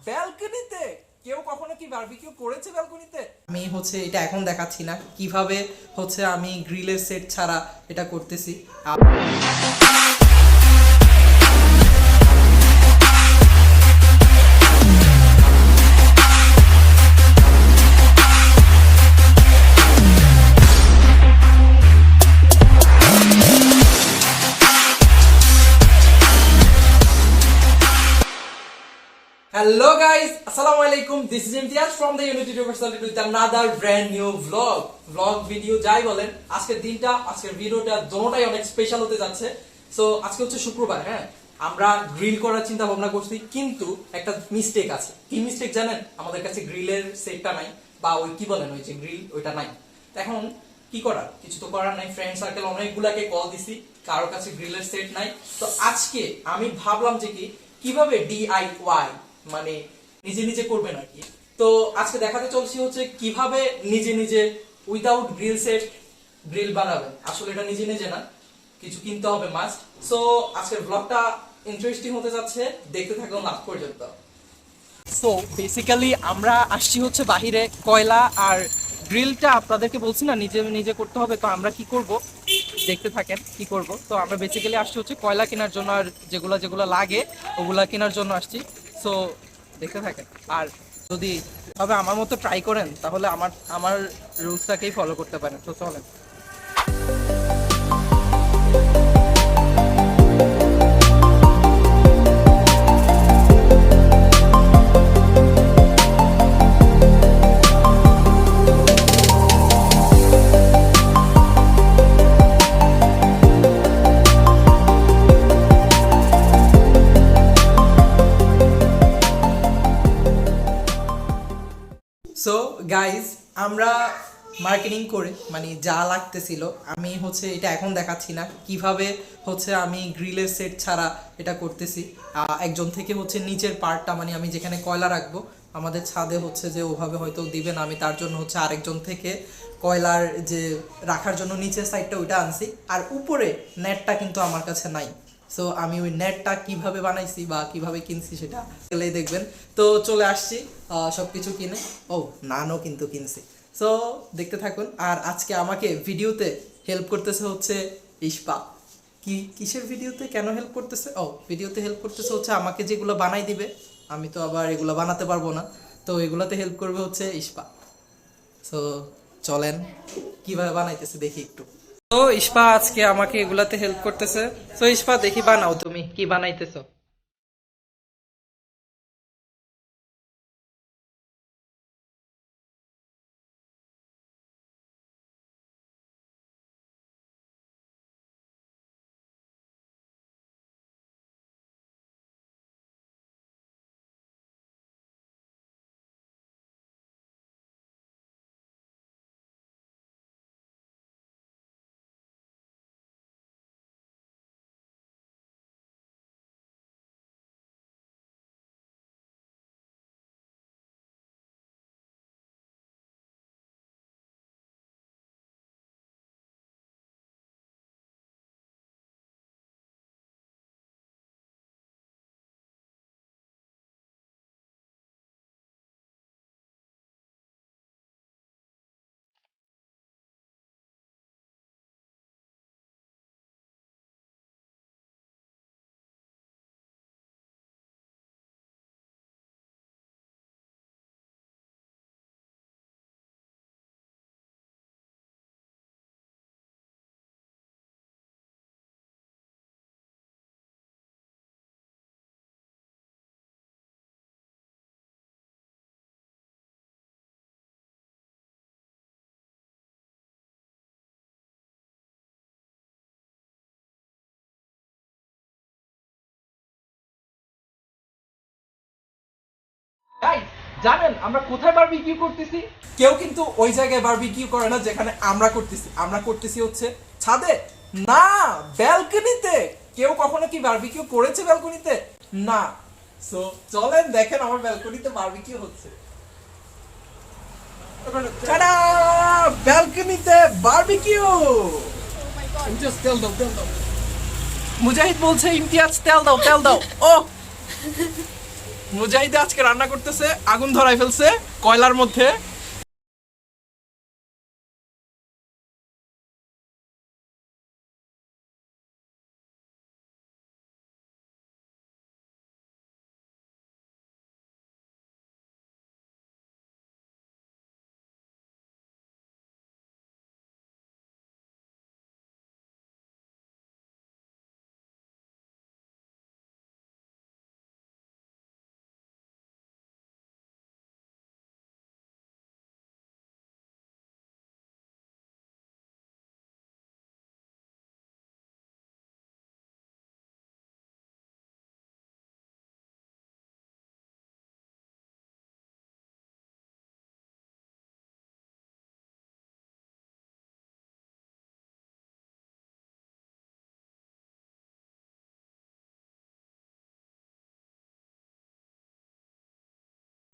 ব্যালকনিতে কেউ কখনো কি বারবিকিউ করেছে ব্যালকনিতে? আমি হচ্ছে এটা এখন দেখাচ্ছি না কিভাবে হচ্ছে আমি গ্রিলের সেট ছাড়া এটা করতেছি। Hello guys, Assalamu alaikum. This is Imtiaz from the Unity University with another brand new vlog video যাই বলেন। আজকের দিনটা, আজকের ভিডিওটা দুটোটাই অনেক স্পেশাল হতে যাচ্ছে। সো আজকে হচ্ছে শুক্রবার, হ্যাঁ, আমরা গ্রিল করার চিন্তা ভাবনা করছি, কিন্তু একটা মিস্টেক আছে। কি মিস্টেক জানেন? আমাদের কাছে গ্রিলের সেটটা নাই, বা ওই কি বলেন ওই যে গ্রিল, ওইটা নাই। এখন কি করার, কিছু তো করার নাই। ফ্রেন্ড সার্কেল অনেকগুলাকে কল দিছি, কারোর কাছে গ্রিলের সেট নাই। তো আজকে আমি ভাবলাম যে কিভাবে DIY মানে নিজে নিজে করবেন আর কি। তো আজকে দেখাতে চলছি হচ্ছে কিভাবে নিজে নিজে উইদাউট গ্রিল সেট গ্রিল বানাবেন। আসলে এটা নিজে নিজে না, কিছু কিনতে হবে মাস্ট। সো আজকের ব্লগটা ইন্টারেস্টিং হতে যাচ্ছে, দেখতে থাকুন লাস্ট পর্যন্ত। সো বেসিক্যালি আমরা আসছি হচ্ছে বাহিরে কয়লা আর গ্রিলটা আপনাদেরকে বলছি না নিজে নিজে করতে হবে। তো আমরা কি করব দেখতে থাকেন কি করব। তো আমরা বেসিক্যালি আসছি হচ্ছে কয়লা কেনার জন্য, আর যেগুলো লাগে ওগুলা কেনার জন্য আসছি। সো দেখতে থাকেন, আর যদি তবে আমার মতো ট্রাই করেন তাহলে আমার রুলসটাকেই ফলো করতে পারেন। তো চলেন। সো গাইজ, আমরা মার্কেটিং করে মানে যা লাগতেছিল, আমি হচ্ছে এটা এখন দেখাচ্ছি না কিভাবে হচ্ছে আমি গ্রিলের সেট ছাড়া এটা করতেছি। একজন থেকে হচ্ছে নিচের পার্টটা, মানে আমি যেখানে কয়লা রাখবো আমাদের ছাদে হচ্ছে যে ওভাবে হয়তো দিবেন, আমি তার জন্য হচ্ছে আরেকজন থেকে কয়লার যে রাখার জন্য নিচের সাইডটা ওইটা আনছি, আর উপরে নেটটা কিন্তু আমার কাছে নাই। সো আমি ওই নেটটা কিভাবে বানাইছি বা কিভাবে কিনছি সেটা গেলেই দেখবেন। তো চলে আসছি সবকিছু কিনে। ও নানও কিন্তু কিনছি। সো দেখতে থাকুন। আর আজকে আমাকে ভিডিওতে হেল্প করতেছে হচ্ছে ইস্পা। কিসের ভিডিওতে কেন হেল্প করতেছে? ও ভিডিওতে হেল্প করতেছে হচ্ছে আমাকে যেগুলো বানাই দিবে, আমি তো আবার এগুলো বানাতে পারবো না, তো এগুলোতে হেল্প করবে হচ্ছে ইস্পা। সো চলেন কিভাবে বানাইতেছে দেখি একটু। তো ইস্পা আজকে আমাকে এগুলাতে হেল্প করতেছে। তো ইস্পা দেখি বানাও, তুমি কি বানাইতেছো? গাইস, জানেন আমরা কোথায় বারবিকিউ করতেছি? কেউ কিন্তু ওই জায়গায় বারবিকিউ করে না যেখানে আমরা করতেছি। আমরা করতেছি হচ্ছে ছাদে না, ব্যালকনিতে। কেউ কখনো কি বারবিকিউ করেছে ব্যালকনিতে? না। সো চলেন দেখেন আমার ব্যালকনিতে বারবিকিউ হচ্ছে। টাডা! ব্যালকনিতে বারবিকিউ। ইমতিয়াজ তেল দাও, তেল দাও। মুজাহিদ বলছে ইমতিয়াজ তেল দাও, তেল দাও। ও মুজাহিদে আজকে রান্না করতেছে, আগুন ধরাই ফেলছে কয়লার মধ্যে।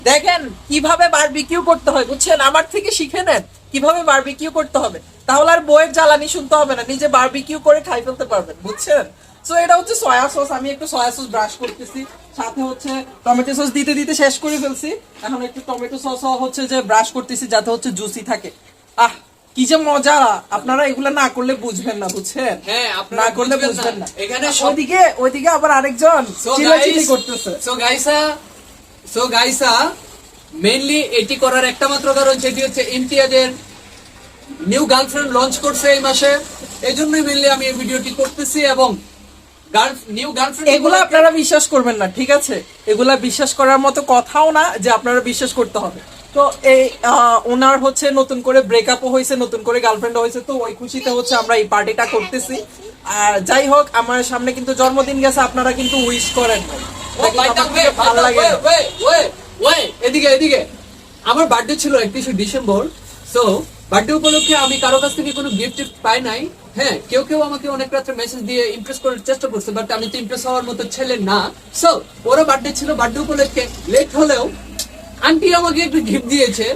দেখেন কিভাবে বারবিকিউ করতে হয়, বুঝছেন? আমার থেকে শিখে নেন কিভাবে বারবিকিউ করতে হবে, তাহলে আর বইয়ের জ্বালানি শুনতে হবে না, নিজে বারবিকিউ করে খাই ফেলতে পারবেন, বুঝছেন? সো এটা হচ্ছে সয়া সস, আমি একটু সয়া সস ব্রাশ করতেছি, সাথে হচ্ছে টমেটো সস দিতে দিতে শেষ করে ফেলছি, এখন একটু টমেটো সস হচ্ছে যে ব্রাশ করতেছি যাতে হচ্ছে জুসি থাকে। আহ কি যে মজা, আপনারা এগুলা না করলে বুঝবেন না, বুঝছেন? হ্যাঁ, আপনারা না করলে বুঝবেন বুঝবেন না। না। এখানে ওইদিকে আবার আরেকজন চিল্লাচিল্লি করতেছে। সো গাইসা মেইনলি এটি করার একটা মাত্র কারণ, সেটি হচ্ছে ইমতিয়াজের নিউ গার্লফ্রেন্ড লঞ্চ করছে এই মাসে, এই জন্যই মেইনলি আমি এই ভিডিওটি করতেছি। এবং নিউ গার্লফ্রেন্ড এগুলা আপনারা বিশ্বাস করবেন না, ঠিক আছে? এগুলা বিশ্বাস করার মতো কথাও না যে আপনারা বিশ্বাস করতে হবে। তো এই ওনার হচ্ছে নতুন করে ব্রেকআপও হয়েছে, নতুন করে গার্লফ্রেন্ড হয়েছে, তো ওই খুশিতে হচ্ছে আমরা এই পার্টিটা করতেছি। আর যাই হোক, আমার সামনে কিন্তু জন্মদিন গেছে, আপনারা কিন্তু উইশ করেন নাই। ভালো লাগে না। এদিকে এদিকে আমার বার্থডে ছিল 31শে ডিসেম্বর। সো বার্থডে উপলক্ষে আমি কারো কাছ থেকে কোনো গিফট পাই নাই। হ্যাঁ, কেউ কেউ আমাকে অনেক রাত্রে মেসেজ দিয়ে ইমপ্রেস করার চেষ্টা করছে, বাট আমি তো ইমপ্রেস হওয়ার মতো ছেলে না। সো ওরা বার্থডে ছিল, বার্থডে উপলক্ষে লেট হলেও আন্টি আমাকে একটা গিফট দিয়েছে।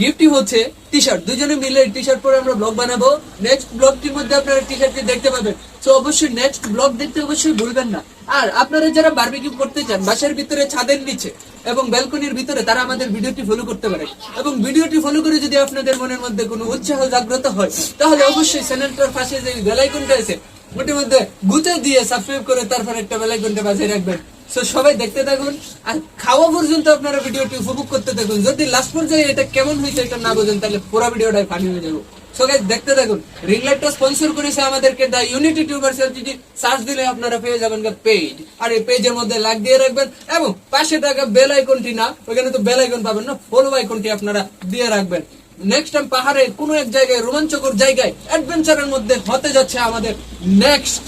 গিফটই হচ্ছে টি শার্ট। দুজনে মিলে টি শার্ট পরে আমরা ব্লগ বানাবো। নেক্সট ব্লগটির মধ্যে আপনারা টি শার্টটি দেখতে পাবেন। তো অবশ্যই নেক্সট ব্লগ দেখতে অবশ্যই ভুলবেন না। আর আপনারা যারা বারবিকিউ করতে চান বাসার ভিতরে, ছাদের নিচে এবং ব্যালকনির ভিতরে, তারা আমাদের ভিডিওটি ফলো করতে পারে। এবং ভিডিওটি ফলো করে যদি আপনাদের মনের মধ্যে কোনো উৎসাহ জাগ্রত হয়, তাহলে অবশ্যই চ্যানেলটার পাশে যে বেল আইকনটা আছে ওটার মধ্যে গুঁতে দিয়ে সাবস্ক্রাইব করে তারপর একটা বেল আইকনটা বাজিয়ে রাখবেন। সো সবাই দেখতে থাকুন আর খাওয়া পর্যন্ত আপনারা ভিডিওটি উপভোগ করতে থাকুন। যদি লাস্ট পর্যায়ে এটা কেমন হয়েছে এটা না বোঝেন, তাহলে পুরো ভিডিওটাই ফানি হয়ে যাবো। সো গাইস দেখতে থাকুন। রিং লাইটটা স্পন্সর করেছে আমাদেরকে দা ইউনিটি টিউবার্স এলটিডি। সার্চ দিলে আপনারা পেয়ে যাবেন পেজ, আর এই পেজের মধ্যে লাইক দিয়ে রাখবেন এবং পাশে থাকা বেল আইকনটি, না ওখানে তো বেল আইকন পাবেন না, ফলো আইকনটি আপনারা দিয়ে রাখবেন। নেক্সট টাইম পাহাড়ে কোনো এক জায়গায়, রোমাঞ্চকর জায়গায়, অ্যাডভেঞ্চারের মধ্যে হতে যাচ্ছে আমাদের নেক্সট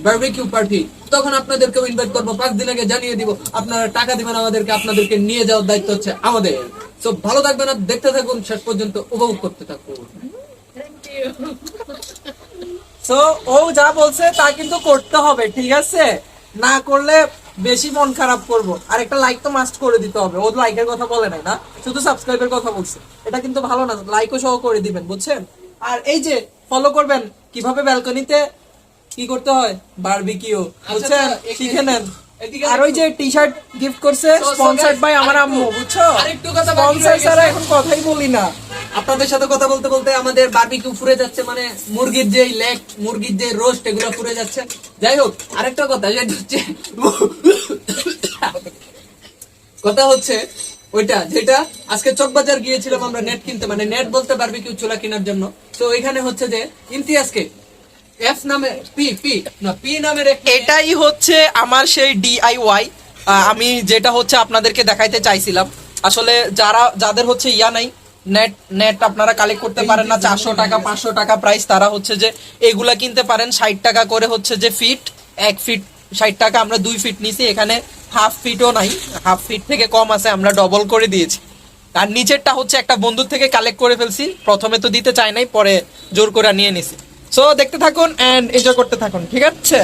বারবিকিউ পার্টি। তখন আপনাদেরকেও ইনভাইট করবো, 5 দিন আগে জানিয়ে দিব। আপনারা টাকা দিবেন আমাদেরকে, আপনাদেরকে নিয়ে যাওয়ার দায়িত্ব হচ্ছে আমাদের। সো ভালো থাকবেন আর দেখতে থাকুন, শেষ পর্যন্ত উপভোগ করতে থাকুন। সো ও যা বলছে তা কিন্তু করতে হবে, ঠিক আছে? না করলে বেশি মন খারাপ করব। আর একটা লাইক তো মাস্ট করে দিতে হবে। ও লাইকের কথা বলে নাই, না শুধু সাবস্ক্রাইবের কথা বলছে। এটা কিন্তু ভালো না, লাইকও সহ করে দিবেন, বুঝছেন? আর এই যে ফলো করবেন কিভাবে ব্যালকনিতে কি করতে হয়, বারবিকিউ, বুঝছেন? শিখে নেন। আর ওই যে টি শার্ট গিফট করছে, স্পন্সর্ড বাই আমার আম্মু, বুঝছো? আরেকটু কথা বাকি স্পন্সর রয়ে গেছে। ছাড়া এখন কথাই বলি না। আপনাদের সাথে কথা বলতে বলতে আমাদের বারবিকিউ ফুরে যাচ্ছে, মানে মুরগির যে লেগ, মুরগির যে রোস্ট, এগুলো ফুরে যাচ্ছে। যাই হোক, আরেকটা কথা যেটা হচ্ছে কথা হচ্ছে ওইটা যেটা আজকে চকবাজার গিয়েছিলাম আমরা নেট কিনতে, মানে নেট বলতে বারবিকিউ চুলা কেনার জন্য। তো এখানে হচ্ছে যে ইমতিয়াজকে এফ নামে পি নামের এটাই হচ্ছে আমার সেই ডিআইওয়াই। আমি যেটা হচ্ছে আপনাদেরকে দেখাইতে চাইছিলাম। আসলে যাদের হচ্ছে ইয়া নাই, নেট নেট আপনারা কালেক্ট করতে পারেন না, 400 টাকা 500 টাকা প্রাইস, তারা হচ্ছে যে এগুলা কিনতে পারেন। 60 টাকা করে হচ্ছে যে ফিট, 1 ফিট 60 টাকা। আমরা 2 ফিট নিছি, এখানে হাফ ফিটও নাই, হাফ ফিট থেকে কম আছে, আমরা ডবল করে দিয়েছি। আর নিচেরটা হচ্ছে একটা বন্ধুর থেকে কালেক্ট করে ফেলছি, প্রথমে তো দিতে চাই নাই, পরে জোর করে নিয়ে নিছি। সো দেখতে থাকুন এন্ড এনজয় করতে থাকুন, ঠিক আছে?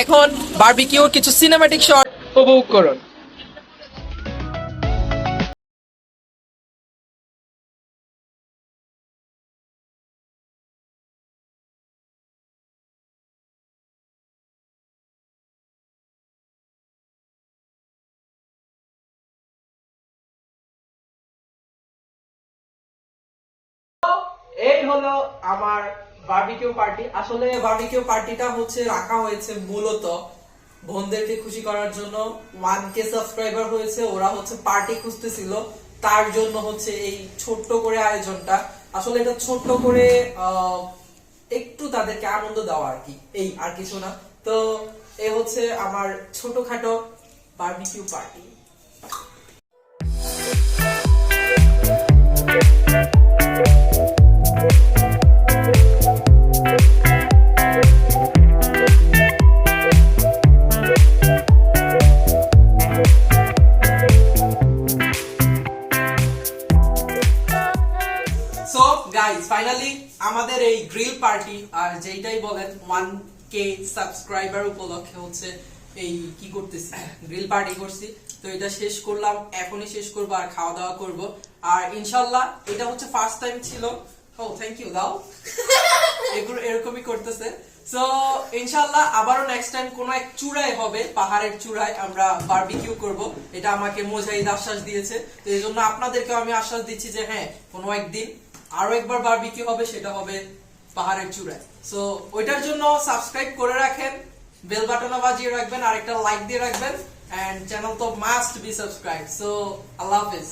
এখন বারবিকিউর কিছু সিনেম্যাটিক শট উপভোগ করুন। এই হলো আমার বারবিকিউ পার্টি। আসলে বারবিকিউ পার্টিটা হচ্ছে রাখা হয়েছে মূলত বোনদেরকে খুশি করার জন্য। 1K সাবস্ক্রাইবার হয়েছে, ওরা হচ্ছে পার্টি খুঁজতেছিল, তার জন্য হচ্ছে এই ছোট্ট করে আয়োজনটা। আসলে এটা ছোট্ট করে একটু তাদেরকে আনন্দ দেওয়া আর কি, এই আর কিছু না। তো এ হচ্ছে আমার ছোটখাটো barbecue party. So guys, finally আমাদের এই গ্রিল পার্টি আর যেটাই বলেন 1K সাবস্ক্রাইবার উপলক্ষে হচ্ছে এই কি করতেছি, গ্রিল পার্টি করছি। তো এটা শেষ করলাম, এখনই শেষ করব আর খাওয়া দাওয়া করব। আর ইনশাআল্লাহ এটা হচ্ছে ফার্স্ট টাইম ছিল। ও থ্যাংক ইউ দাও। এগুলো এরকমই করতেছে। সো ইনশাআল্লাহ আবারও নেক্সট টাইম কোন এক চূড়ায় হবে, পাহাড়ের চূড়ায় আমরা বারবিকিউ করব। এটা আমাকে মুজাহিদ আশ্বাস দিয়েছে। তো এই জন্য আপনাদেরকে আমি আশ্বাস দিচ্ছি যে হ্যাঁ, কোনো একদিন আরো একবার বারবিকিউ হবে, সেটা হবে পাহাড়ের চূড়ায়। সো ওইটার জন্য সাবস্ক্রাইব করে রাখেন, বেল বাটনও বাজিয়ে রাখবেন, আর একটা লাইক দিয়ে রাখবেন, এন্ড চ্যানেল তো মাস্ট বি সাবস্ক্রাইব। সো আল্লাহ হাফেজ।